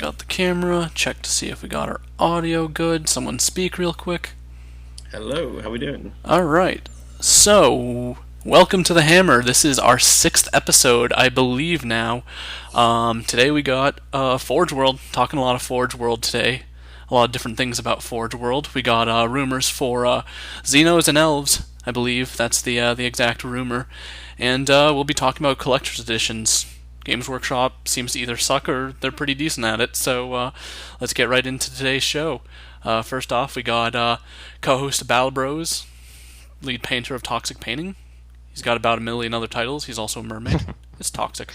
out the camera, check to see if we got our audio good. Someone speak real quick. Hello, how we doing? Alright, so, welcome to the Hammer. This is our 6th episode, I believe now. Today we got Forge World, talking a lot of Forge World today. A lot of different things about Forge World. We got rumors for Xenos and Elves, I believe. That's the exact rumor. And we'll be talking about collector's editions. Games Workshop seems to either suck or they're pretty decent at it, so let's get right into today's show. First off, we got co-host of Battle Bros, lead painter of Toxic Painting. He's got about a million other titles. He's also a mermaid. It's Toxic.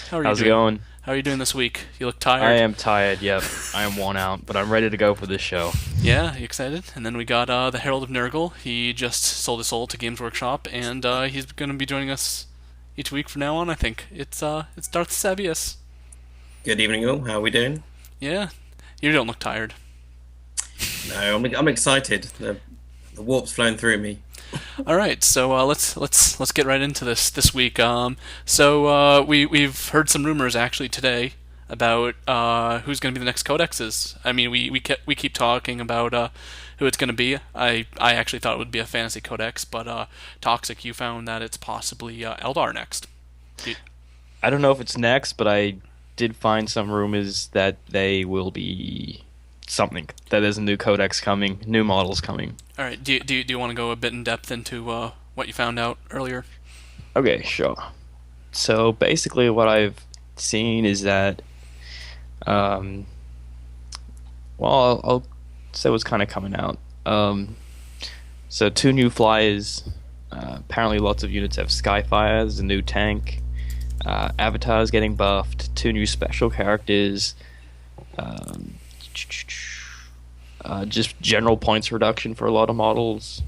How are you How's doing? it going? How are you doing this week? You look tired. I am tired, yep. I am worn out, but I'm ready to go for this show. Yeah, you excited? And then we got the Herald of Nurgle. He just sold his soul to Games Workshop, and he's going to be joining us each week from now on, I think. It's Darth Sebius. Good evening, all. How are we doing? Yeah, you don't look tired. No, I'm excited. The warp's flowing through me. All right, so let's get right into this week. So we've heard some rumors actually today about who's going to be the next codexes. I mean, we keep talking about who it's going to be. I actually thought it would be a fantasy codex, but Toxic, you found that it's possibly Eldar next. I don't know if it's next, but I did find some rumors that they will be something. That there's a new codex coming, new models coming. All right, do you want to go a bit in depth into what you found out earlier? Okay, sure. So basically what I've seen is that, well, I'll say what's kind of coming out. So 2 new flyers. Apparently lots of units have Skyfire. There's a new tank. Avatar's getting buffed. 2 new special characters. Just general points reduction for a lot of models.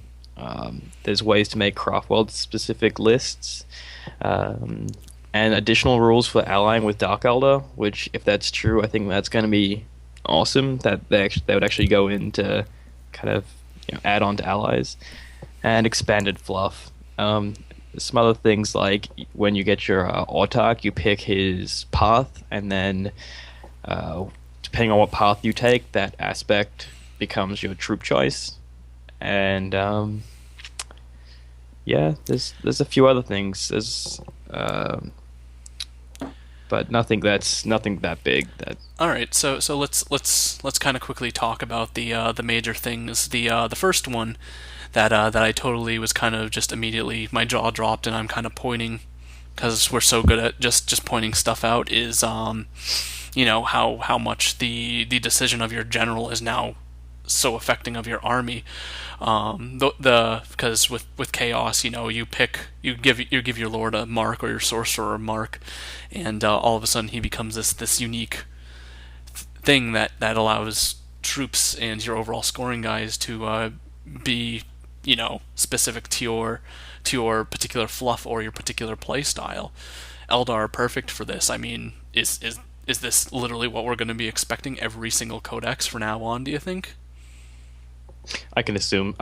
There's ways to make Craftworld specific lists. And additional rules for allying with Dark Elder, which, if that's true, I think that's going to be awesome. That they would actually go into kind of add on to allies. And expanded fluff. Some other things like when you get your Autarch, you pick his path, and then depending on what path you take, that aspect becomes your troop choice. And yeah, there's a few other things. There's but nothing that big. All right, so let's kind of quickly talk about the major things. The first one that I totally was kind of just immediately my jaw dropped and I'm kind of pointing because we're so good at just pointing stuff out is how much the decision of your general is now so affecting of your army. Because with chaos, you give your lord a mark or your sorcerer a mark, and all of a sudden he becomes this unique thing that allows troops and your overall scoring guys to be specific to your particular fluff or your particular play style. Eldar are perfect for this. I mean, is this literally what we're going to be expecting every single codex from now on, do you think? I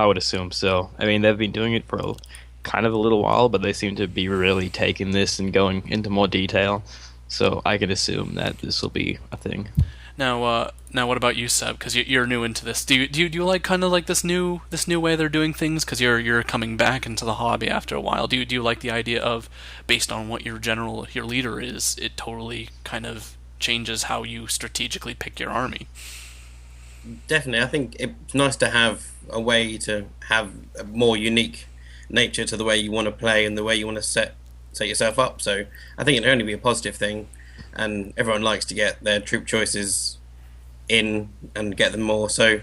would assume so. I mean, they've been doing it for kind of a little while, but they seem to be really taking this and going into more detail. So I can assume that this will be a thing. Now what about you, Seb? Because you're new into this. Do you like kind of like this new way they're doing things? Because you're coming back into the hobby after a while. Do you like the idea of, based on what your leader is, it totally kind of changes how you strategically pick your army? Definitely, I think it's nice to have a way to have a more unique nature to the way you want to play and the way you want to set yourself up. So I think it'd only be a positive thing, and everyone likes to get their troop choices in and get them more. So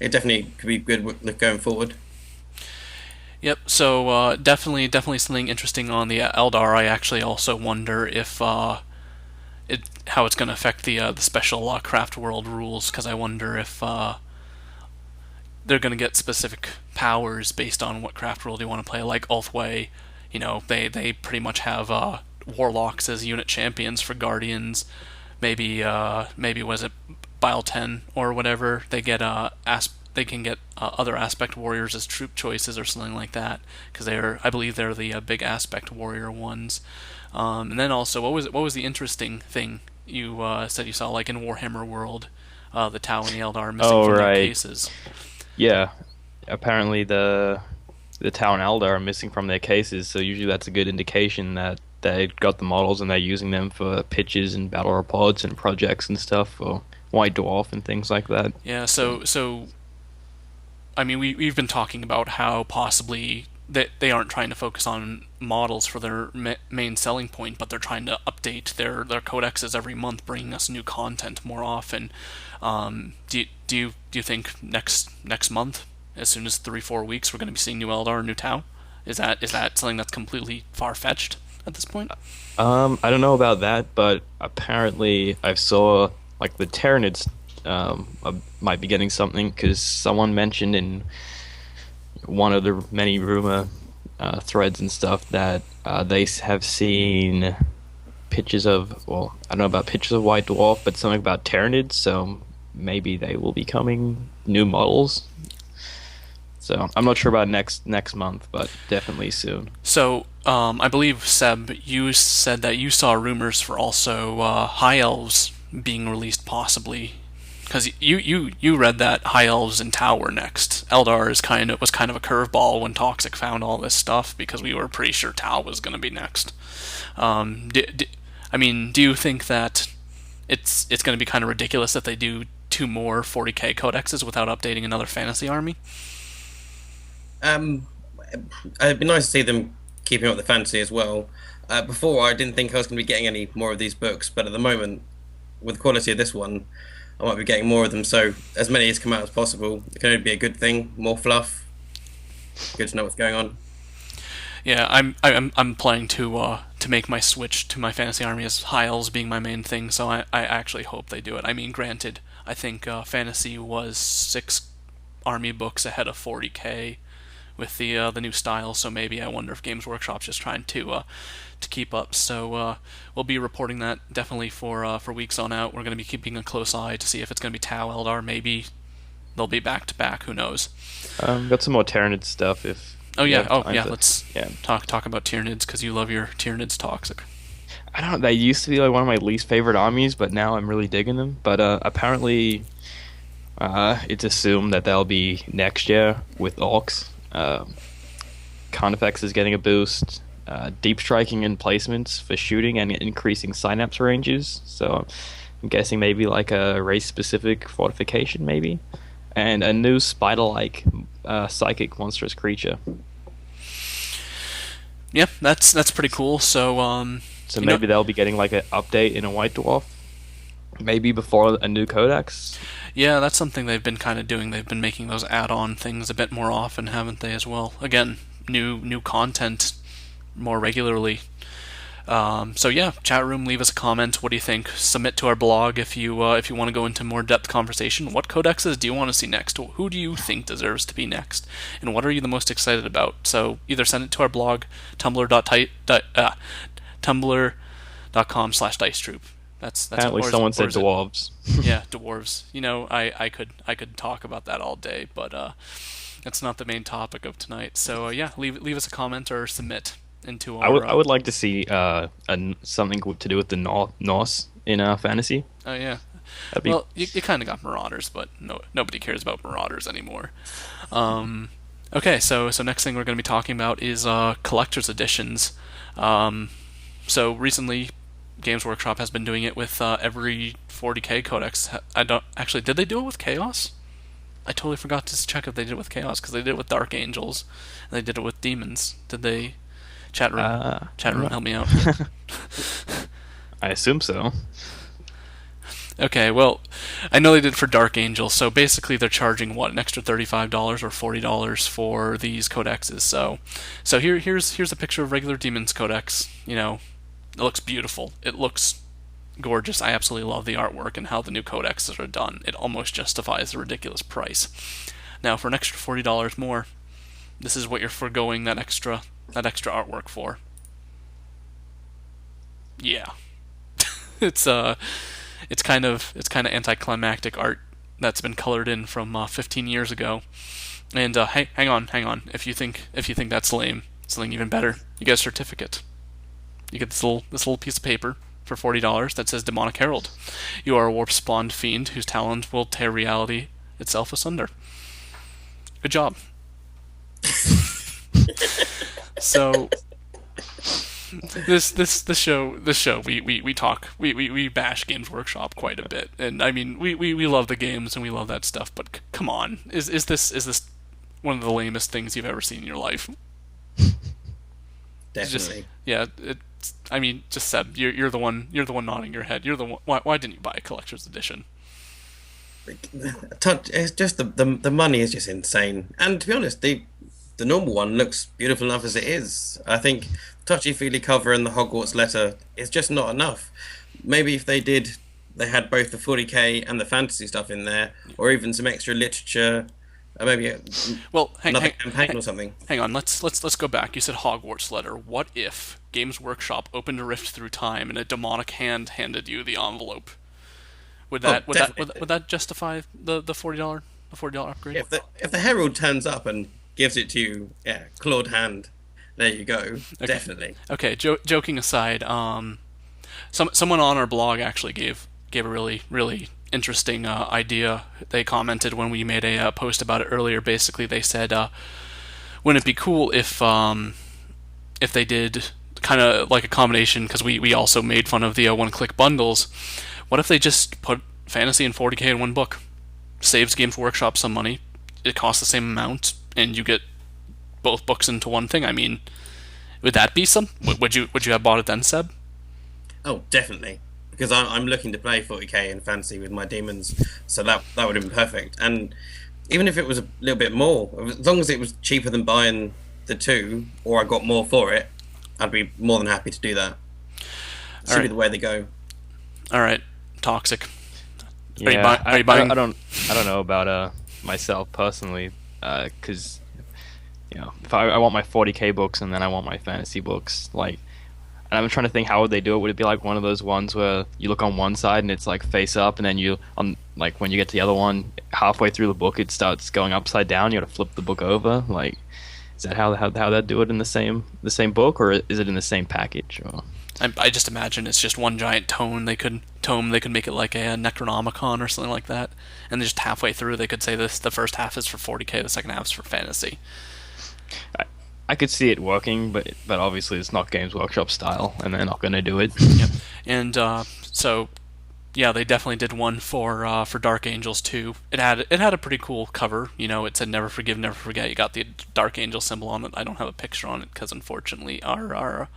it definitely could be good going forward. Yep. So definitely something interesting on the Eldar. I actually also wonder if how it's going to affect the special Craft World rules, because I wonder if they're going to get specific powers based on what Craft World you want to play. Like Ulthway, they pretty much have warlocks as unit champions for guardians. Maybe was it Bile 10 or whatever? They get they can get other aspect warriors as troop choices or something like that, because I believe they're the big aspect warrior ones. And then also, what was the interesting thing you said you saw like in Warhammer World, the Tau and the Eldar are missing Oh from their right, cases. yeah. Apparently the town Eldar are missing from their cases, so usually that's a good indication that they got the models and they're using them for pitches and battle reports and projects and stuff for White Dwarf and things like that. Yeah, so I mean, we've been talking about how possibly they aren't trying to focus on models for their main selling point, but they're trying to update their codexes every month, bringing us new content more often. Do you think next month, as soon as 3-4 weeks, we're going to be seeing new Eldar and new Tau? Is that something that's completely far fetched at this point? I don't know about that, but apparently I saw like the Tyranids might be getting something because someone mentioned in one of the many rumor threads and stuff that they have seen pictures of, well, I don't know about pictures of White Dwarf, but something about Tyranids, so maybe they will be coming new models. So I'm not sure about next month, but definitely soon. So, I believe, Seb, you said that you saw rumors for also High Elves being released, possibly. Because you read that High Elves and Tau were next. Eldar was kind of a curveball when Toxic found all this stuff, because we were pretty sure Tau was going to be next. I mean, do you think that it's going to be kind of ridiculous if they do 2 more 40k codexes without updating another fantasy army? Um, it'd be nice to see them keeping up the fantasy as well. Before, I didn't think I was going to be getting any more of these books, but at the moment, with the quality of this one, I might be getting more of them. So as many as come out as possible, it can only be a good thing. More fluff. Good to know what's going on. Yeah, I'm planning to make my switch to my fantasy army as High Elves being my main thing. So I actually hope they do it. I mean, granted, I think fantasy was 6 army books ahead of 40k with the new style. So maybe I wonder if Games Workshop's just trying to keep up. So we'll be reporting that definitely for weeks on out. We're going to be keeping a close eye to see if it's going to be Tau Eldar. Maybe they'll be back to back. Who knows? Got some more Tyranid stuff if Oh you yeah. have Oh time yeah. to- Let's yeah. talk about Tyranids because you love your Tyranids Toxic. I don't know. They used to be like one of my least favorite armies, but now I'm really digging them. But apparently, it's assumed that they'll be next year with Orcs. Carnifex is getting a boost. Deep striking and placements for shooting and increasing synapse ranges. So I'm guessing maybe like a race-specific fortification, maybe, and a new spider-like psychic monstrous creature. Yeah, that's pretty cool. So So maybe they'll be getting like an update in a White Dwarf, maybe before a new codex. yeah, that's something they've been kind of doing. They've been making those add-on things a bit more often, haven't they? As well. Again, new content more regularly. So yeah, chat room, leave us a comment. What do you think? Submit to our blog if you want to go into more depth conversation. What codexes do you want to see next? Who do you think deserves to be next? And what are you the most excited about? So either send it to our blog, tumblr.com/dicetroop. That's Apparently, or is- someone or said is it- dwarves. Yeah, dwarves. You know, I could talk about that all day, but that's not the main topic of tonight. So yeah, leave us a comment or submit into our. I would like to see something to do with the Norse in fantasy. Oh yeah. That'd be Well, you kind of got Marauders, but nobody cares about Marauders anymore. Okay, so next thing we're going to be talking about is collector's editions. So recently, Games Workshop has been doing it with every 40k codex. I don't actually. Did they do it with Chaos? I totally forgot to check if they did it with Chaos because they did it with Dark Angels and they did it with Demons. Did they? Chat room, help me out. I assume so. Okay, well, I know they did for Dark Angel, so basically they're charging what, an extra $35 or $40 for these codexes. So here's a picture of regular Demons Codex. You know, it looks beautiful. It looks gorgeous. I absolutely love the artwork and how the new codexes are done. It almost justifies the ridiculous price. Now, for an extra $40 more, this is what you're foregoing that extra artwork for. Yeah. It's kind of anticlimactic art that's been colored in from 15 years ago. And hey, hang on. If you think that's lame, something even better. You get a certificate. You get this little piece of paper. for $40 that says Demonic Herald. You are a warp-spawned fiend whose talons will tear reality itself asunder. Good job. So this show we bash Games Workshop quite a bit, and I mean we love the games and we love that stuff, but come on, is this one of the lamest things you've ever seen in your life? Definitely. I mean, just Seb, you're the one nodding your head. You're the one. Why didn't you buy a collector's edition? It's just the money is just insane, and to be honest, the normal one looks beautiful enough as it is. I think touchy-feely cover and the Hogwarts letter is just not enough. Maybe if they had both the 40k and the fantasy stuff in there, or even some extra literature, or maybe another campaign or something. Hang on, let's go back. You said Hogwarts letter. What if Games Workshop opened a rift through time and a demonic hand handed you the envelope? Would that justify the $40 upgrade? If the Herald turns up and gives it to you, yeah, clawed hand, there you go. Okay. Definitely. Okay, joking aside, someone on our blog actually gave a really interesting idea. They commented when we made a post about it earlier. Basically, they said, wouldn't it be cool if they did kind of like a combination, because we also made fun of the one-click bundles. What if they just put fantasy and 40k in one book? Saves Games Workshop some money. It costs the same amount, and you get both books into one thing. I mean, would that be some? Would you have bought it then, Seb? Oh, definitely. Because I'm looking to play 40k and fantasy with my demons, so that would have been perfect. And even if it was a little bit more, as long as it was cheaper than buying the two, or I got more for it, I'd be more than happy to do that. Should be the way they go. All right, Toxic. Yeah, are you buying? I don't know about myself personally, because if I want my 40k books and then I want my fantasy books, like, and I'm trying to think how would they do it. Would it be like one of those ones where you look on one side and it's like face up, and then like when you get to the other one, halfway through the book it starts going upside down. You got to flip the book over. Like, is that how they do it in the same book, or is it in the same package? Or? I just imagine it's just one giant tome. They could make it like a Necronomicon or something like that, and just halfway through they could say the first half is for 40k, the second half is for fantasy. I could see it working, but obviously it's not Games Workshop style, and they're not going to do it. Yep. And so yeah, they definitely did one for Dark Angels 2. It had a pretty cool cover. It said "Never Forgive, Never Forget." You got the Dark Angel symbol on it. I don't have a picture on it because unfortunately our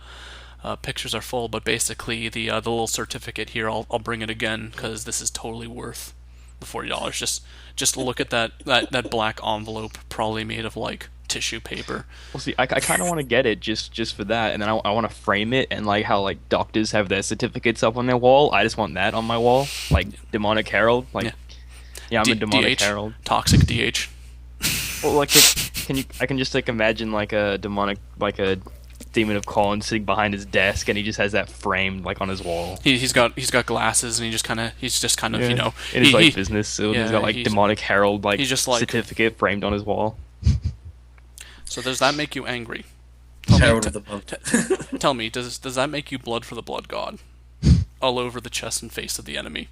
pictures are full. But basically the little certificate here, I'll bring it again because this is totally worth the $40. Just look at that black envelope, probably made of like tissue paper. Well, see, I kind of want to get it just for that, and then I want to frame it, and like how like doctors have their certificates up on their wall. I just want that on my wall, like Demonic Herald. Like, yeah, I'm a Demonic DH, Herald. Toxic DH. Well, like, I can just like imagine like a demonic, like a demon of Corn sitting behind his desk, and he just has that framed like on his wall. He's got glasses, and he's just kind of in his business suit. Yeah, he's got like Demonic Herald like he's just like certificate framed on his wall. So does that make you angry? Herald of the month. Tell me, does that make you blood for the blood god? All over the chest and face of the enemy.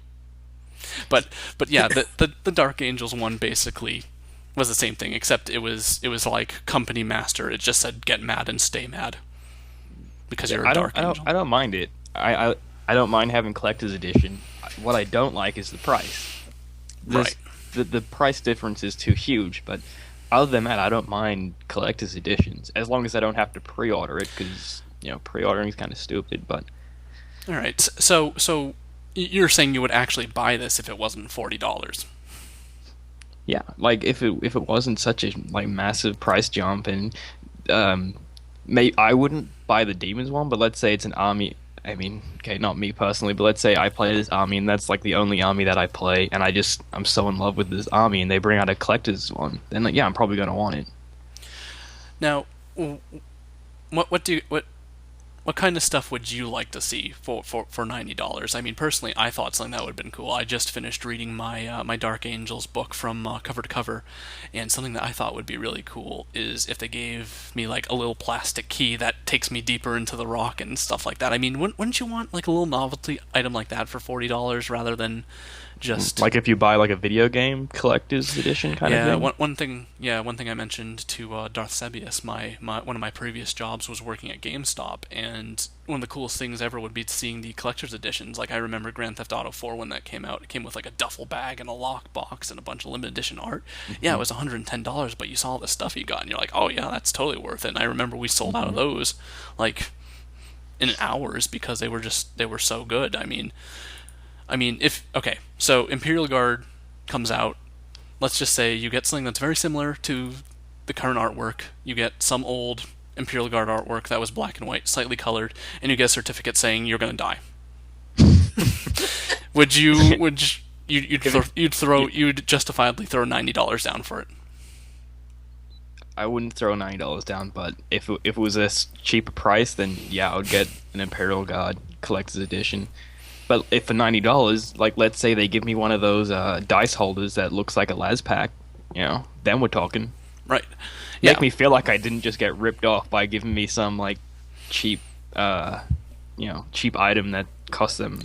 But yeah, the Dark Angels one basically was the same thing, except it was like Company Master. It just said get mad and stay mad. Because you're a Dark Angel. I don't mind it. I don't mind having collector's edition. What I don't like is the price. Right. The price difference is too huge, but other than that, I don't mind collector's editions, as long as I don't have to pre-order it, because pre-ordering is kind of stupid. But all right, so you're saying you would actually buy this if it wasn't $40? Yeah, like if it wasn't such a like massive price jump, and I wouldn't buy the Demons one, but let's say it's an army. I mean, okay, not me personally, but let's say I play this army, and that's like the only army that I play, and I'm so in love with this army, and they bring out a collector's one, then like, yeah, I'm probably gonna want it. Now, what what kind of stuff would you like to see for $90? I mean, personally, I thought something that would have been cool. I just finished reading my Dark Angels book from cover to cover, and something that I thought would be really cool is if they gave me like a little plastic key that takes me deeper into the rock and stuff like that. I mean, wouldn't you want like a little novelty item like that for $40 rather than just Like if you buy like a video game collector's edition kind of yeah, thing. one thing I mentioned to Darth Sebius, my one of my previous jobs was working at GameStop, and one of the coolest things ever would be seeing the collector's editions. Like I remember Grand Theft Auto 4 when that came out, it came with like a duffel bag and a lockbox and a bunch of limited edition art. Yeah, it was $110, but you saw all the stuff you got, and you're like, oh yeah, that's totally worth it. And I remember we sold out of those like in hours because they were so good. I mean, if okay, so Imperial Guard comes out. Let's just say you get something that's very similar to the current artwork. You get some old Imperial Guard artwork that was black and white, slightly colored, and you get a certificate saying you're going to die. Would you? Would you, you'd justifiably throw $90 down for it? I wouldn't throw $90 down, but if it was a cheaper price, then yeah, I would get an Imperial Guard collector's edition. But if for $90, like let's say they give me one of those dice holders that looks like a las pack, then we're talking. Right. Make me feel like I didn't just get ripped off by giving me some like cheap, cheap item that cost them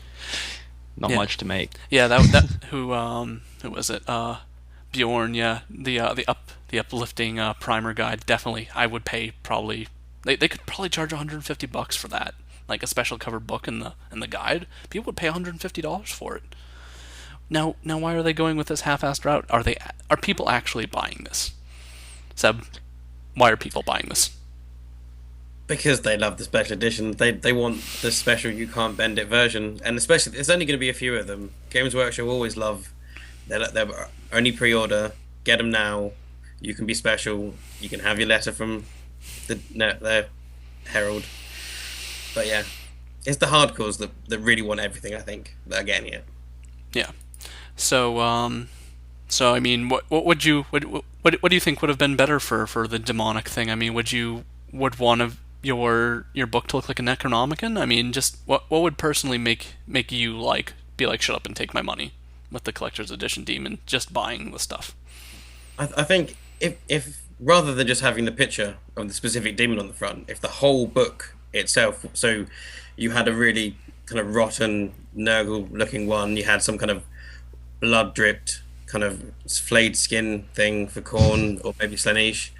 not much to make. Yeah, that who was it? Bjorn. Yeah, the uplifting primer guide. Definitely, I would pay probably. They could probably charge $150 for that. Like a special covered book in the guide, people would pay $150 for it. Now, why are they going with this half-assed route? Are people actually buying this? Seb, why are people buying this? Because they love the special edition. They want the special you can't bend it version, and especially there's only going to be a few of them. Games Workshop always love their only pre-order. Get them now. You can be special. You can have your letter from the Herald. But yeah, it's the hardcores that really want everything, I think, that are getting it. Yeah. So I mean, what do you think would have been better for the demonic thing? I mean, would one of your book to look like a Necronomicon? I mean, just what would personally make you be like shut up and take my money with the collector's edition demon, just buying the stuff? I think if rather than just having the picture of the specific demon on the front, if the whole book itself, so you had a really kind of rotten Nurgle looking one, you had some kind of blood dripped kind of flayed skin thing for Khorne or maybe Slaanesh,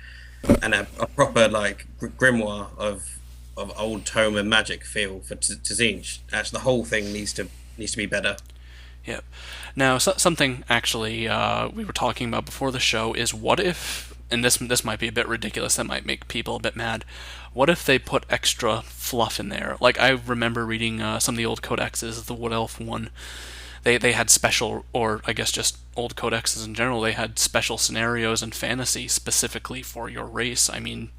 and a proper like grimoire of old tome and magic feel for Tzinch. Actually, the whole thing needs to be better. Yep. Now, something actually we were talking about before the show is what if, and this might be a bit ridiculous, that might make people a bit mad. What if they put extra fluff in there? Like I remember reading some of the old codexes, the Wood Elf one. They had special, or I guess just old codexes in general. They had special scenarios and fantasy specifically for your race. I mean,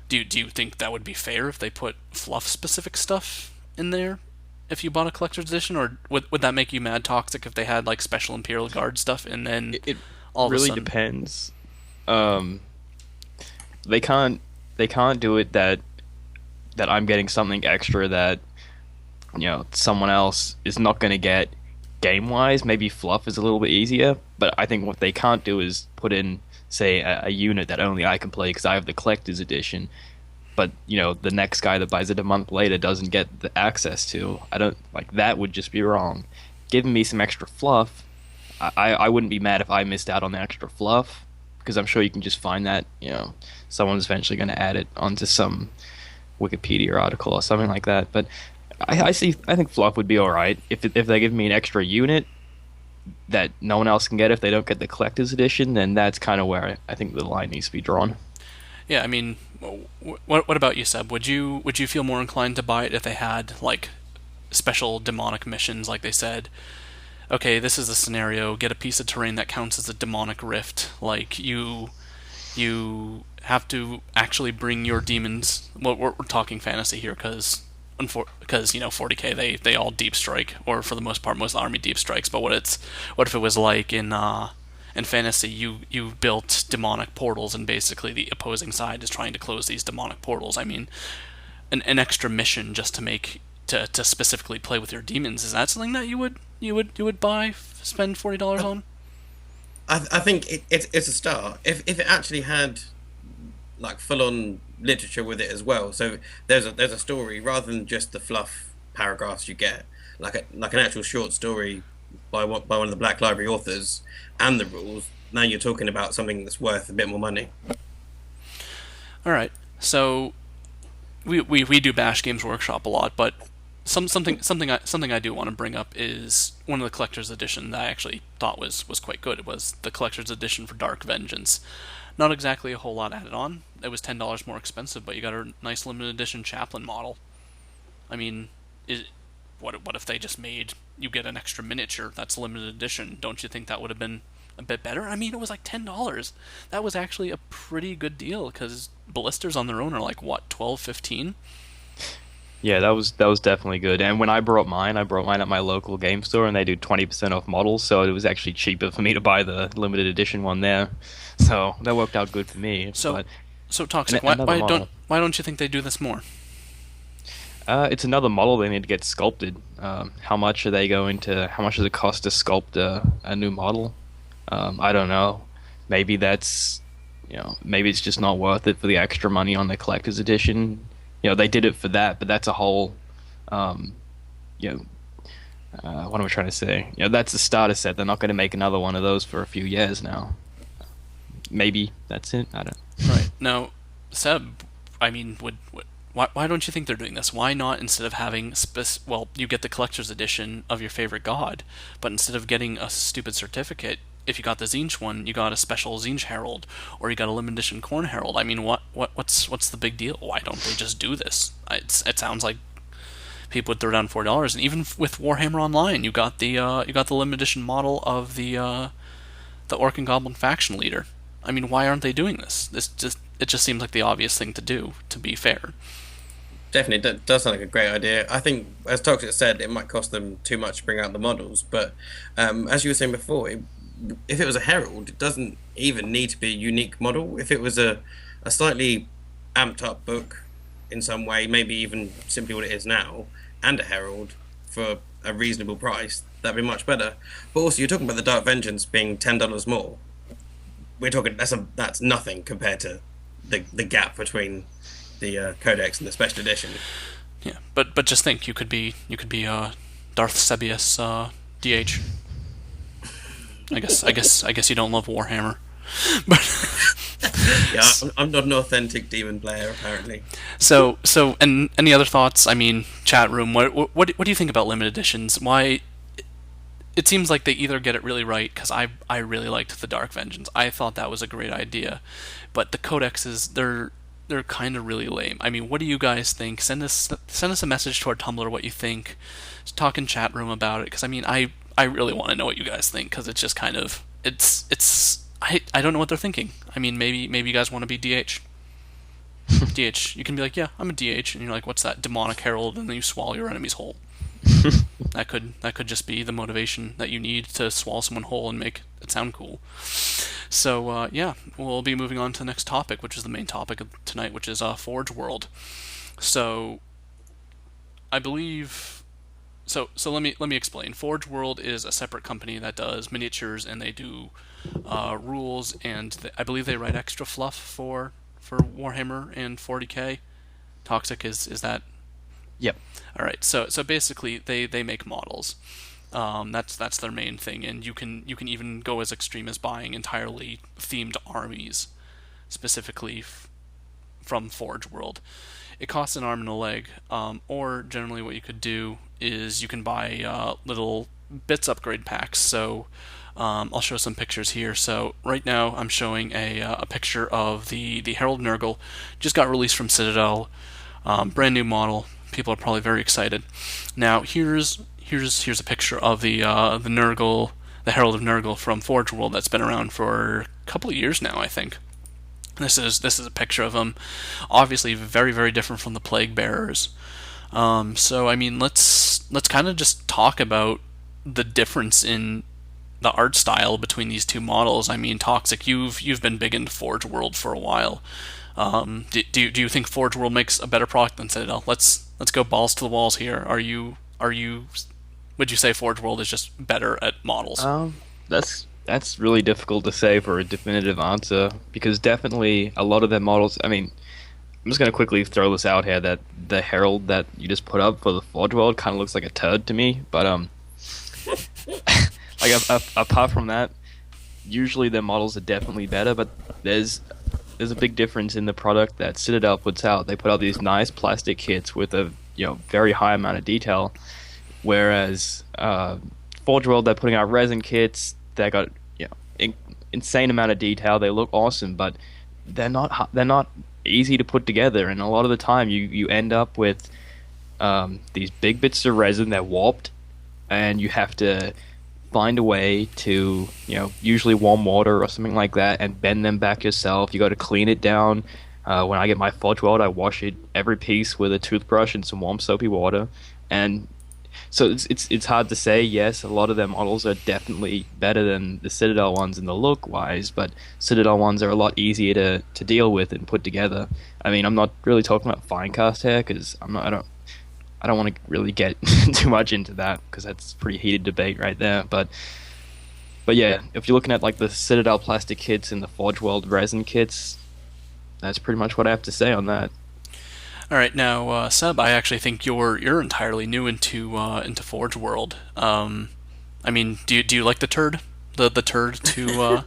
do you think that would be fair if they put fluff specific stuff in there? If you bought a collector's edition, or would that make you mad toxic if they had like special Imperial Guard stuff and then it all really of a sudden... depends. They can't do it that I'm getting something extra that someone else is not going to get game wise. Maybe fluff is a little bit easier, but I think what they can't do is put in, say, a unit that only I can play because I have the collector's edition. But the next guy that buys it a month later doesn't get the access to. I don't like that. Would just be wrong. Giving me some extra fluff, I wouldn't be mad if I missed out on the extra fluff, because I'm sure you can just find that someone's eventually going to add it onto some Wikipedia article or something like that. But I think fluff would be all right if they give me an extra unit that no one else can get if they don't get the collector's edition. Then that's kind of where I think the line needs to be drawn. Yeah, I mean, what about you, Seb? Would you feel more inclined to buy it if they had like special demonic missions, like they said, okay, this is a scenario, get a piece of terrain that counts as a demonic rift, like you have to actually bring your demons. Well, we're talking fantasy here because 40k they all deep strike, or for the most part most of the army deep strikes. But what if it was like in fantasy, you built demonic portals, and basically the opposing side is trying to close these demonic portals. I mean, an extra mission just to make to specifically play with your demons. Is that something that you would buy, spend $40 on? I think it's a start. If it actually had like full on literature with it as well, so there's a story rather than just the fluff paragraphs you get, like an actual short story by one of the Black Library authors and the rules. Now you're talking about something that's worth a bit more money. All right. So we do bash Games Workshop a lot, but something I do want to bring up is one of the collector's edition that I actually thought was quite good. It was the collector's edition for Dark Vengeance. Not exactly a whole lot added on. It was $10 more expensive, but you got a nice limited edition chaplain model. I mean, what if they just made you get an extra miniature that's limited edition? Don't you think that would have been a bit better? I mean, it was like $10. That was actually a pretty good deal because ballistas on their own are like what, 12, 15? Yeah, that was definitely good. And when I brought mine at my local game store, and they do 20% off models, so it was actually cheaper for me to buy the limited edition one there. So that worked out good for me. So But so toxic. another model. Why don't you think they do this more? It's another model they need to get sculpted. How much are they going to? How much does it cost to sculpt a new model? I don't know. Maybe maybe it's just not worth it for the extra money on the collector's edition. They did it for that, but that's a whole, what am I trying to say? That's the starter set. They're not going to make another one of those for a few years now. Maybe that's it. I don't. Right. Now, Seb, I mean, why don't you think they're doing this? Why not, instead of having you get the collector's edition of your favorite god, but instead of getting a stupid certificate, if you got the Zinch one, you got a special Zinch Herald, or you got a limited edition Corn Herald. I mean, what's the big deal? Why don't they just do this? It sounds like people would throw down $4, and even with Warhammer Online, you got the limited edition model of the Orc and Goblin faction leader. I mean, why aren't they doing this? It just seems like the obvious thing to do. To be fair. Definitely, that does sound like a great idea. I think, as Toxic said, it might cost them too much to bring out the models, but as you were saying before, if it was a herald, it doesn't even need to be a unique model. If it was a slightly amped up book in some way, maybe even simply what it is now, and a herald for a reasonable price, that'd be much better. But also, you're talking about the Dark Vengeance being $10 more. We're talking that's nothing compared to the gap between the codex and the special edition. Yeah, but just think, you could be Darth Sebius D.H. I guess you don't love Warhammer, but yeah, I'm not an authentic demon player apparently. So and any other thoughts? I mean, chat room. What do you think about limited editions? Why? It seems like they either get it really right, because I really liked the Dark Vengeance. I thought that was a great idea, but the codexes, they're kind of really lame. I mean, what do you guys think? Send us a message to our Tumblr what you think. Just talk in chat room about it, because I mean, I really want to know what you guys think, because it's just kind of I don't know what they're thinking. I mean, maybe you guys want to be DH. DH, you can be like, yeah, I'm a DH, and you're like, what's that? Demonic Herald, and then you swallow your enemy's whole. That could just be the motivation that you need to swallow someone whole and make it sound cool. So yeah, we'll be moving on to the next topic, which is the main topic of tonight, which is Forge World. So I believe so let me explain. Forge World is a separate company that does miniatures, and they do rules, and I believe they write extra fluff for Warhammer and 40K. Toxic, is that? Yep. All right. So basically, they make models. That's their main thing, and you can even go as extreme as buying entirely themed armies, specifically from Forge World. It costs an arm and a leg, or generally what you could do is you can buy little bits upgrade packs. So I'll show some pictures here. So right now I'm showing a picture of the Herald Nurgle. Just got released from Citadel, brand new model. People are probably very excited. Now here's a picture of the Nurgle, the Herald of Nurgle from Forge World that's been around for a couple of years now, I think. This is a picture of him, obviously very, very different from the Plague Bearers. So I mean, let's kind of just talk about the difference in the art style between these two models. I mean, Toxic, you've been big into Forge World for a while. Do you think Forge World makes a better product than Citadel? Let's go balls to the walls here. Are you would you say Forge World is just better at models? That's really difficult to say for a definitive answer because definitely a lot of their models. I mean, I'm just gonna quickly throw this out here that the Herald that you just put up for the Forge World kind of looks like a turd to me. But like apart from that, usually their models are definitely better. But there's a big difference in the product that Citadel puts out. They put out these nice plastic kits with a very high amount of detail, whereas Forge World they're putting out resin kits. They got insane amount of detail. They look awesome, but they're not easy to put together. And a lot of the time, you end up with these big bits of resin that warped, and you have to find a way to usually warm water or something like that and bend them back yourself. You got to clean it down. When I get my Forge World, I wash it every piece with a toothbrush and some warm soapy water, and so it's hard to say. Yes, a lot of their models are definitely better than the Citadel ones in the look wise, but Citadel ones are a lot easier to deal with and put together. I mean, I'm not really talking about fine cast here because I don't want to really get too much into that because that's a pretty heated debate right there. But yeah, if you're looking at like the Citadel plastic kits and the Forge World resin kits, that's pretty much what I have to say on that. All right, now Seb, I actually think you're entirely new into Forge World. I mean, do you like the turd? The turd to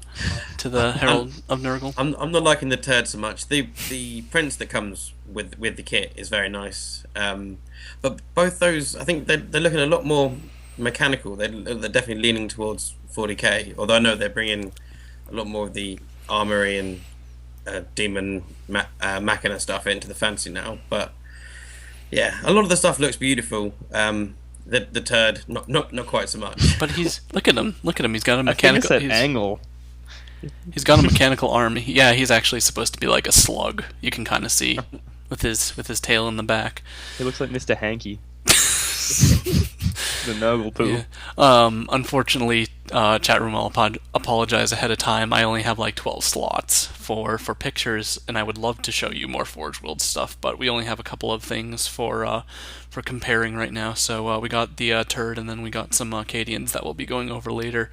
the Herald of Nurgle? I'm not liking the turd so much. The prints that comes with the kit is very nice. But both those, I think they're looking a lot more mechanical. They're definitely leaning towards 40k. Although I know they're bringing a lot more of the armory and demon machina stuff into the fantasy now. But yeah, a lot of the stuff looks beautiful. The turd, not quite so much. But look at him. He's got a I think it's mechanical. that angle. He's got a mechanical arm. Yeah, he's actually supposed to be like a slug. You can kind of see with his tail in the back. He looks like Mr. Hanky. The Nurgle poo. Yeah. Unfortunately, chat room, I'll apologize ahead of time. I only have like 12 slots for pictures, and I would love to show you more Forge World stuff, but we only have a couple of things for comparing right now. So we got the turd, and then we got some Acadians that we'll be going over later.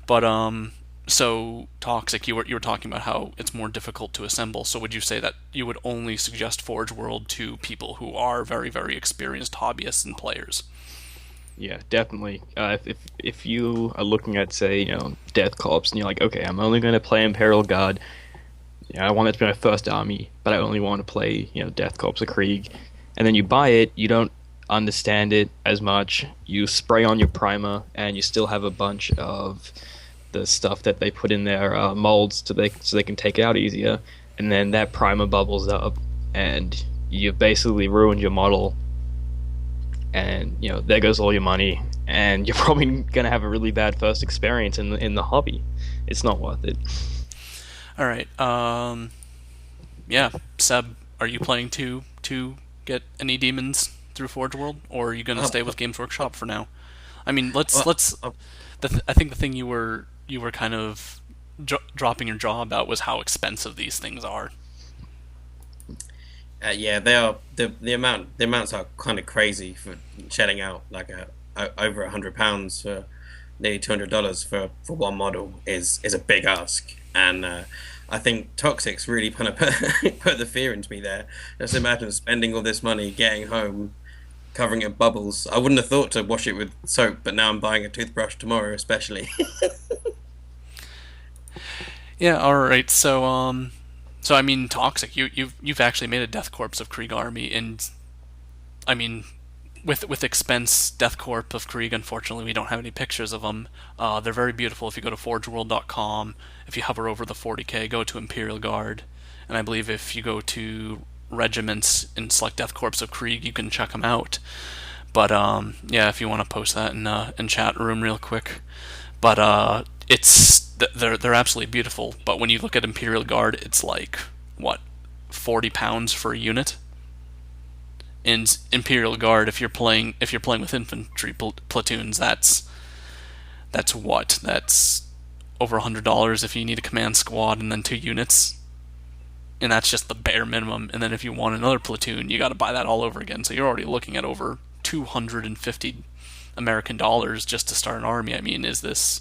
But so Toxic, you were talking about how it's more difficult to assemble. So would you say that you would only suggest Forge World to people who are very, very experienced hobbyists and players? Yeah, definitely. If you are looking at, say, Death Corps, and you're like, okay, I'm only going to play Imperial Guard. I want that to be my first army, but I only want to play, Death Corps or Krieg. And then you buy it, you don't understand it as much. You spray on your primer, and you still have a bunch of the stuff that they put in their molds so they can take it out easier. And then that primer bubbles up, and you've basically ruined your model. And there goes all your money, and you're probably gonna have a really bad first experience in the hobby. It's not worth it. All right. Yeah, Seb, are you planning to get any demons through Forge World, or are you gonna stay with Games Workshop for now? I mean, let's. I think the thing you were kind of dropping your jaw about was how expensive these things are. Yeah, they are. The amounts are kind of crazy for shelling out like over £100 for nearly $200 for one model is a big ask, and I think Toxic's really kind of put the fear into me there. Just imagine spending all this money, getting home, covering it in bubbles. I wouldn't have thought to wash it with soap, but now I'm buying a toothbrush tomorrow, especially. Yeah. All right. So I mean, Toxic, you've actually made a Death Corps of Krieg army, and I mean, with expense Death Corps of Krieg, unfortunately we don't have any pictures of them. They're very beautiful. If you go to forgeworld.com, if you hover over the 40k, go to Imperial Guard, and I believe if you go to regiments and select Death Corps of Krieg, you can check them out. But yeah, if you want to post that in chat room real quick. But they're absolutely beautiful, but when you look at Imperial Guard, it's like what, £40 for a unit. And Imperial Guard, if you're playing with infantry platoons, that's over $100 if you need a command squad and then 2 units. and that's just the bare minimum. And then if you want another platoon, you got to buy that all over again. So you're already looking at over $250 American dollars just to start an army. I mean, is this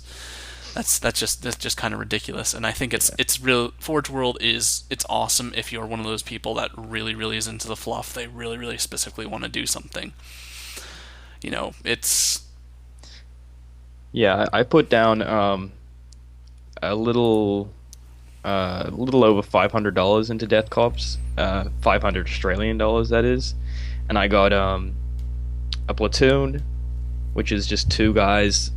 that's just kind of ridiculous. And I think it's real. Forge World it's awesome if you're one of those people that really is into the fluff. They really specifically want to do something. It's Yeah, I put down a little over $500 into Death Corps, 500 Australian dollars that is, and I got a platoon, which is just two guys,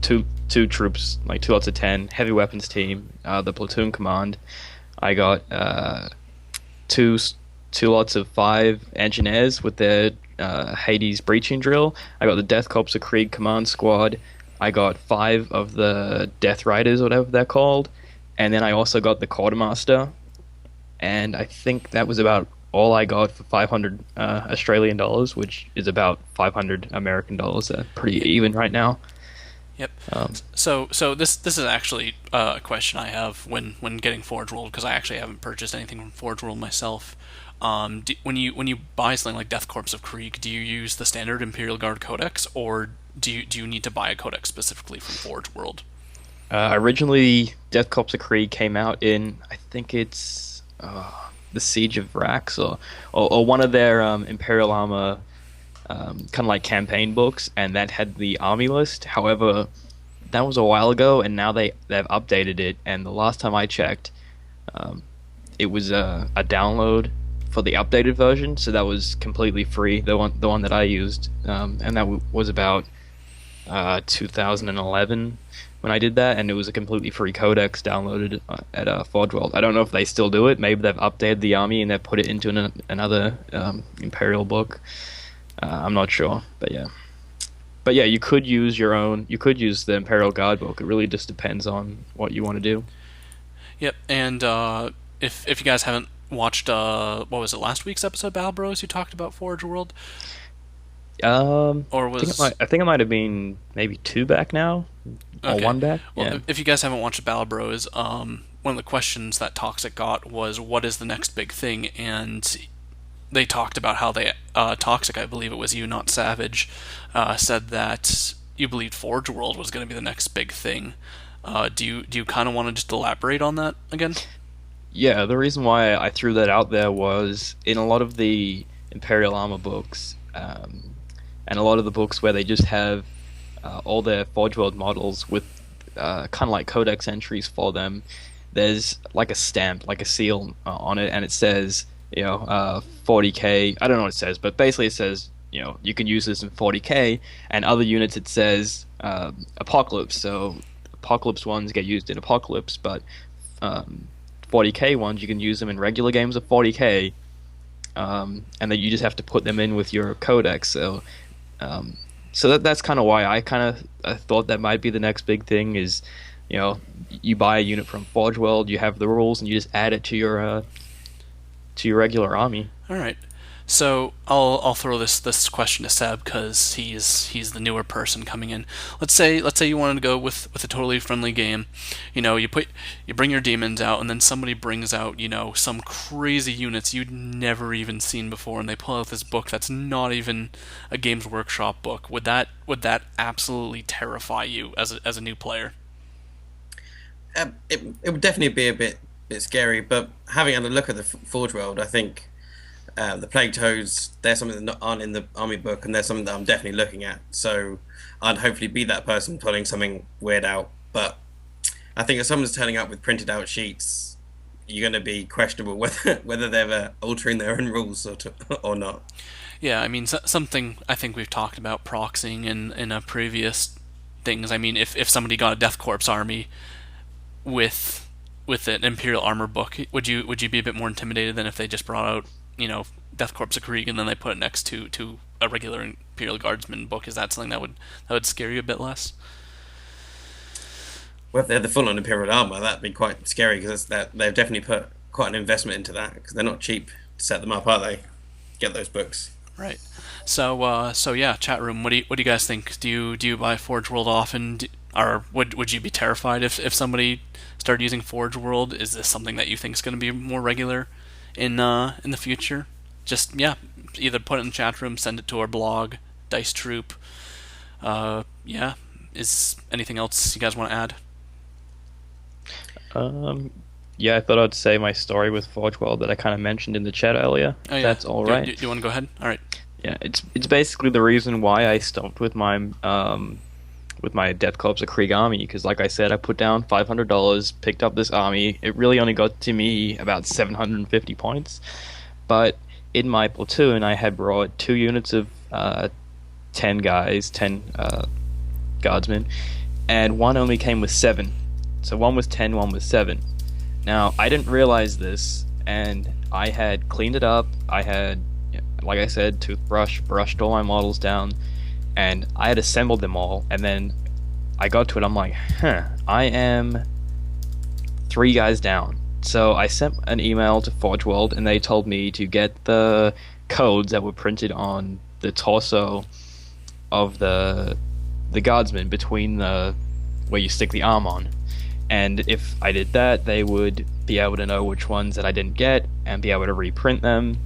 two troops, like 2 lots of 10, heavy weapons team, the platoon command. I got two lots of 5 engineers with their Hades breaching drill. I got the Death Corps of Krieg command squad. I got 5 of the Death Riders, whatever they're called, and then I also got the Quartermaster. And I think that was about all I got for 500 Australian dollars, which is about 500 American dollars. Pretty even right now. Yep. So this is actually a question I have when getting Forge World, because I actually haven't purchased anything from Forge World myself. When you buy something like Death Corps of Krieg, do you use the standard Imperial Guard Codex, or do you need to buy a codex specifically from Forge World? Originally, Death Corps of Krieg came out in, I think it's the Siege of Vrax, or one of their Imperial Armor kind of like campaign books, and that had the army list. However, that was a while ago, and now they've updated it. And the last time I checked, it was a download for the updated version, so that was completely free. The one that I used, and that was about 2011 when I did that, and it was a completely free codex downloaded at Forge World. I don't know if they still do it. Maybe they've updated the army and they've put it into another Imperial book. I'm not sure, but yeah, you could use your own. You could use the Imperial Guard book. It really just depends on what you want to do. Yep, and if you guys haven't watched what was it, last week's episode, Battle Bros, you talked about Forge World, or was I think it might have been maybe 2 back now, or okay. 1 back. Well, Yeah. if you guys haven't watched Battle Bros, one of the questions that Toxic got was, "What is the next big thing?" And they talked about how they Toxic, I believe it was you, not Savage, said that you believed Forge World was going to be the next big thing. Do you kind of want to just elaborate on that again? Yeah, the reason why I threw that out there was in a lot of the Imperial Armor books, and a lot of the books where they just have all their Forge World models with kind of like codex entries for them, there's like a stamp, like a seal on it, and it says, 40k. I don't know what it says, but basically it says, you can use this in 40k, and other units it says Apocalypse. So Apocalypse ones get used in Apocalypse, but 40k ones, you can use them in regular games of 40k, and then you just have to put them in with your codex. So that's kind of why I thought that might be the next big thing is, you buy a unit from Forge World, you have the rules, and you just add it to your regular army. All right. So I'll throw this question to Seb, because he's the newer person coming in. Let's say you wanted to go with a totally friendly game. You bring your demons out, and then somebody brings out some crazy units you'd never even seen before, and they pull out this book that's not even a Games Workshop book. Would that absolutely terrify you as a new player? It would definitely be a bit scary, but having had a look at the Forge World, I think the Plague Toads, they're something that aren't in the army book, and they're something that I'm definitely looking at. So I'd hopefully be that person pulling something weird out. But I think if someone's turning up with printed out sheets, you're going to be questionable whether they're altering their own rules or not. Yeah, I mean, something I think we've talked about proxying in a previous things. I mean, if somebody got a Death Corps army with an Imperial Armor book, would you be a bit more intimidated than if they just brought out Death Corps of Krieg and then they put it next to a regular Imperial Guardsman book? Is that something that would scare you a bit less? Well, if they had the full-on Imperial Armor, that'd be quite scary, because they've definitely put quite an investment into that, because they're not cheap to set them up, are they? Get those books. Right. So yeah, chat room. What do you guys think? Do you buy Forge World often? Or would you be terrified if somebody started using Forge World? Is this something that you think is going to be more regular in the future? Just yeah, either put it in the chat room, send it to our blog, Dice Troop. Yeah. Is anything else you guys want to add? Um, yeah, I thought I'd say my story with Forge World that I kind of mentioned in the chat earlier. Oh yeah. That's all right. Do you want to go ahead? All right. Yeah, it's basically the reason why I stopped with my Death Corps of Krieg army, because like I said, I put down $500, picked up this army. It really only got to me about 750 points, but in my platoon, I had brought 2 units of 10 guys, 10 guardsmen, and one only came with 7. So one was 10, one was 7. Now, I didn't realize this, and I had cleaned it up. I had, like I said, toothbrush, brushed all my models down, and I had assembled them all, and then I got to it, I'm like, I am 3 guys down. So I sent an email to Forge World, and they told me to get the codes that were printed on the torso of the guardsman between the where you stick the arm on. And if I did that, they would be able to know which ones that I didn't get and be able to reprint them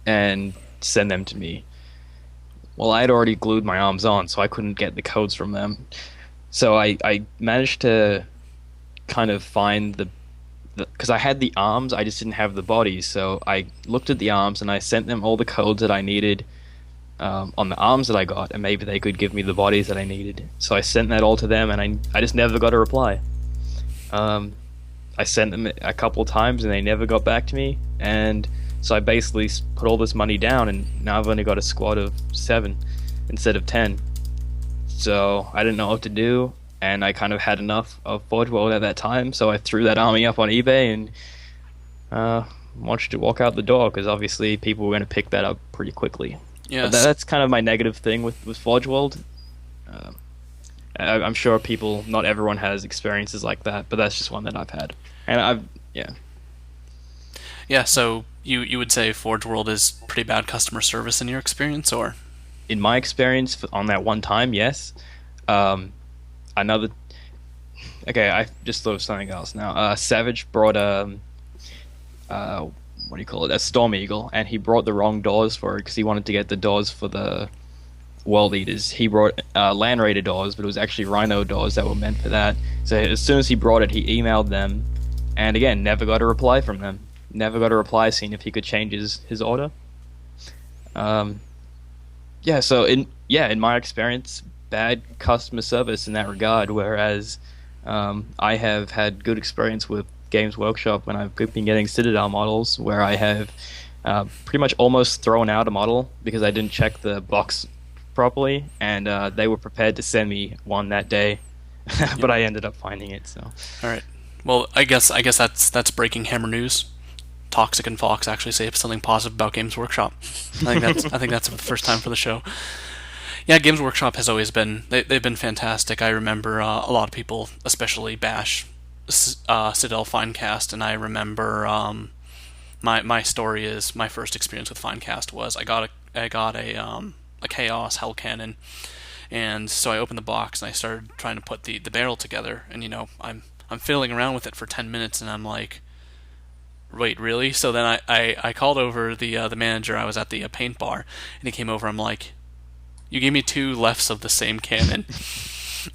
and send them to me. Well, I had already glued my arms on, so I couldn't get the codes from them. So I managed to kind of find because I had the arms, I just didn't have the bodies. So I looked at the arms and I sent them all the codes that I needed on the arms that I got, and maybe they could give me the bodies that I needed. So I sent that all to them, and I just never got a reply. I sent them a couple times, and they never got back to me, and so I basically put all this money down, and now I've only got a squad of 7 instead of 10. So I didn't know what to do, and I kind of had enough of Forge World at that time, so I threw that army up on eBay and wanted to walk out the door, because obviously people were going to pick that up pretty quickly. Yes. But that's kind of my negative thing with Forge World. I'm sure not everyone has experiences like that, but that's just one that I've had. And Yeah, so you would say Forge World is pretty bad customer service in your experience, or? In my experience, on that one time, yes. Another... Okay, I just thought of something else now. Savage brought what do you call it? A Storm Eagle, and he brought the wrong doors for it because he wanted to get the doors for the World Eaters. He brought Land Raider doors, but it was actually Rhino doors that were meant for that. So as soon as he brought it, he emailed them, and again, never got a reply from them. Never got a reply seeing if he could change his order. So in my experience, bad customer service in that regard, whereas I have had good experience with Games Workshop when I've been getting Citadel models, where I have pretty much almost thrown out a model because I didn't check the box properly, and they were prepared to send me one that day, but I ended up finding it. So, all right. Well, I guess that's breaking hammer news. Toxic and Fox actually say something positive about Games Workshop. I think that's the first time for the show. Yeah, Games Workshop has always been they've been fantastic. I remember a lot of people, especially bash Citadel Finecast, and I remember my story is my first experience with Finecast was I got a Chaos Hell Cannon, and so I opened the box and I started trying to put the barrel together, and I'm fiddling around with it for 10 minutes, and I'm like, wait, really? So then I called over the manager. I was at the paint bar, and he came over. I'm like, you gave me 2 lefts of the same cannon,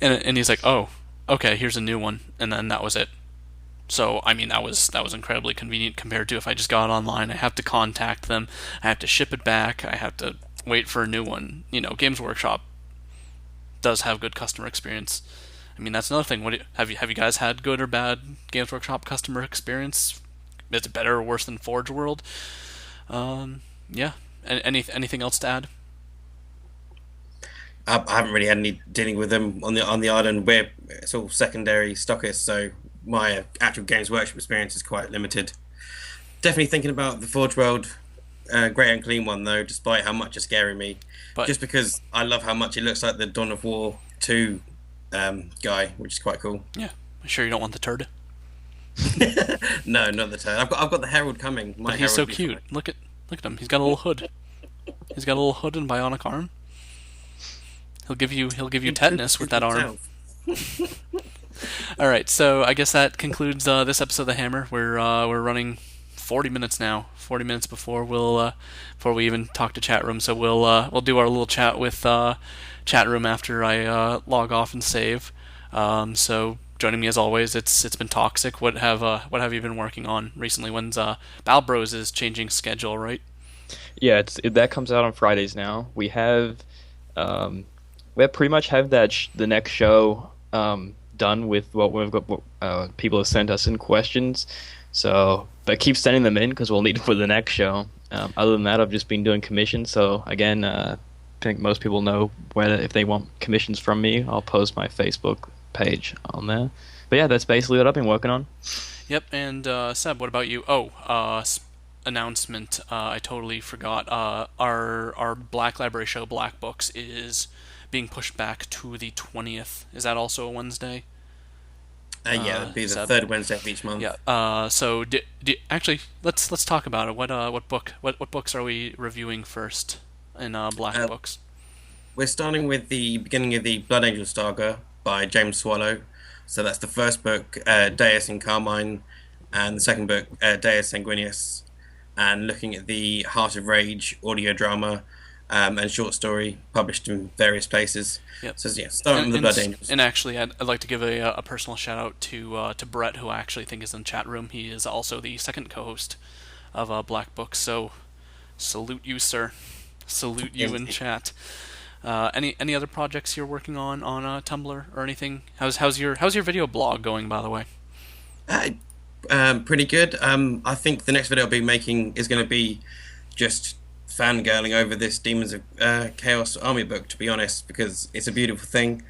and he's like, oh, okay, here's a new one, and then that was it. So I mean, that was incredibly convenient compared to if I just got it online. I have to contact them, I have to ship it back, I have to wait for a new one. Games Workshop does have good customer experience. I mean, that's another thing. Have you guys had good or bad Games Workshop customer experience? Is it better or worse than Forge World? Yeah. Anything else to add? I haven't really had any dealing with them on the island. It's all secondary stockists, so my actual Games Workshop experience is quite limited. Definitely thinking about the Forge World Great Unclean one, though, despite how much it's scaring me. Just because I love how much it looks like the Dawn of War 2 guy, which is quite cool. Yeah. I'm sure you don't want the turd? No, not the turd. I've got the Herald coming. But he's so cute. Look at him. He's got a little hood. He's got a little hood and bionic arm. He'll give you tetanus with that arm. All right, so I guess that concludes this episode of the Hammer. We're running 40 minutes now. 40 minutes before we even talk to chat room. So we'll do our little chat with chat room after I log off and save. So joining me as always, it's been Toxic. What have you been working on recently? When's Balbros is changing schedule, right? Yeah, that comes out on Fridays now. We have pretty much have the next show done with what we've got. People have sent us in questions, so but keep sending them in because we'll need them for the next show. Other than that, I've just been doing commissions. So again, I think most people know whether if they want commissions from me, I'll post my Facebook page on there. But yeah, that's basically what I've been working on. Yep. And Seb, what about you? Announcement. I totally forgot. Our Black Library show, Black Books, is being pushed back to the 20th. Is that also a Wednesday? Yeah, it'd be the Seb? third Wednesday of each month. Yeah. So actually, let's talk about it. What books are we reviewing first in Black Uh, Books? we're starting with the beginning of the Blood Angel saga by James Swallow. So that's the first book, Deus in Carmine, and the second book, Deus Sanguinius, and looking at the Heart of Rage audio drama and short story published in various places. Yep. So yeah, starting with the Blood Angels. And actually, I'd like to give a personal shout out to Brett, who I actually think is in the chat room. He is also the second co-host of Black Books. So salute you, sir. Salute you in chat. Any other projects you're working on Tumblr or anything? How's your video blog going, by the way? Uh, Pretty good. I think the next video I'll be making is going to be just fangirling over this Demons of Chaos Army book, to be honest, because it's a beautiful thing.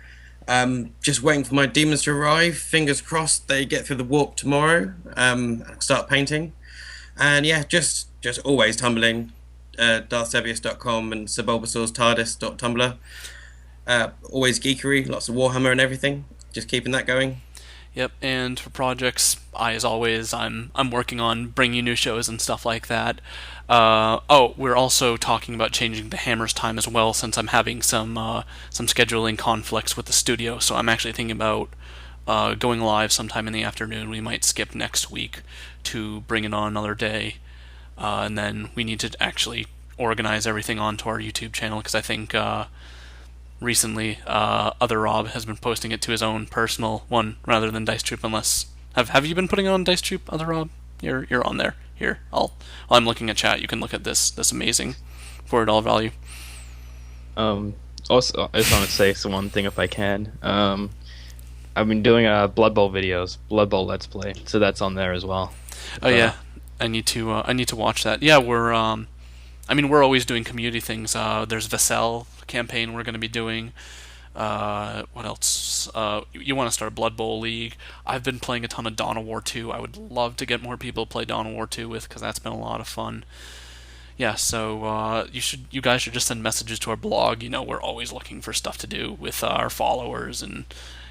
Just waiting for my demons to arrive. Fingers crossed they get through the warp tomorrow. Start painting. And yeah, just always tumbling. DarthSebius.com and SirBulbasaur's always geekery, lots of Warhammer and everything. Just keeping that going. Yep, and for projects, as always, I'm working on bringing you new shows and stuff like that. We're also talking about changing the Hammer's time as well, since I'm having some scheduling conflicts with the studio. So I'm actually thinking about going live sometime in the afternoon. We might skip next week to bring it on another day, and then we need to actually organize everything onto our YouTube channel because I think. Recently, Other Rob has been posting it to his own personal one rather than Dice Troop. Unless have you been putting it on Dice Troop, Other Rob? You're on there. Here, while I'm looking at chat, you can look at this amazing $4 value. Also, I just want to say one thing if I can. I've been doing Blood Bowl videos, Blood Bowl Let's Play, so that's on there as well. Oh yeah, I need to watch that. Yeah, we're we're always doing community things. There's Vassell campaign we're going to be doing. What else? You want to start a Blood Bowl league? I've been playing a ton of Dawn of War 2. I would love to get more people to play Dawn of War 2 with because that's been a lot of fun. Yeah, so you guys should just send messages to our blog. We're always looking for stuff to do with our followers and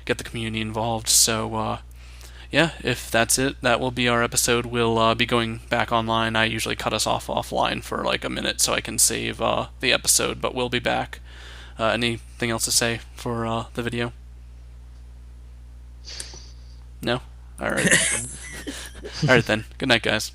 get the community involved. So yeah, if that's it, that will be our episode. We'll be going back online. I usually cut us off offline for like a minute so I can save the episode, but we'll be back. Anything else to say for the video? No? Alright. Alright then. Good night, guys.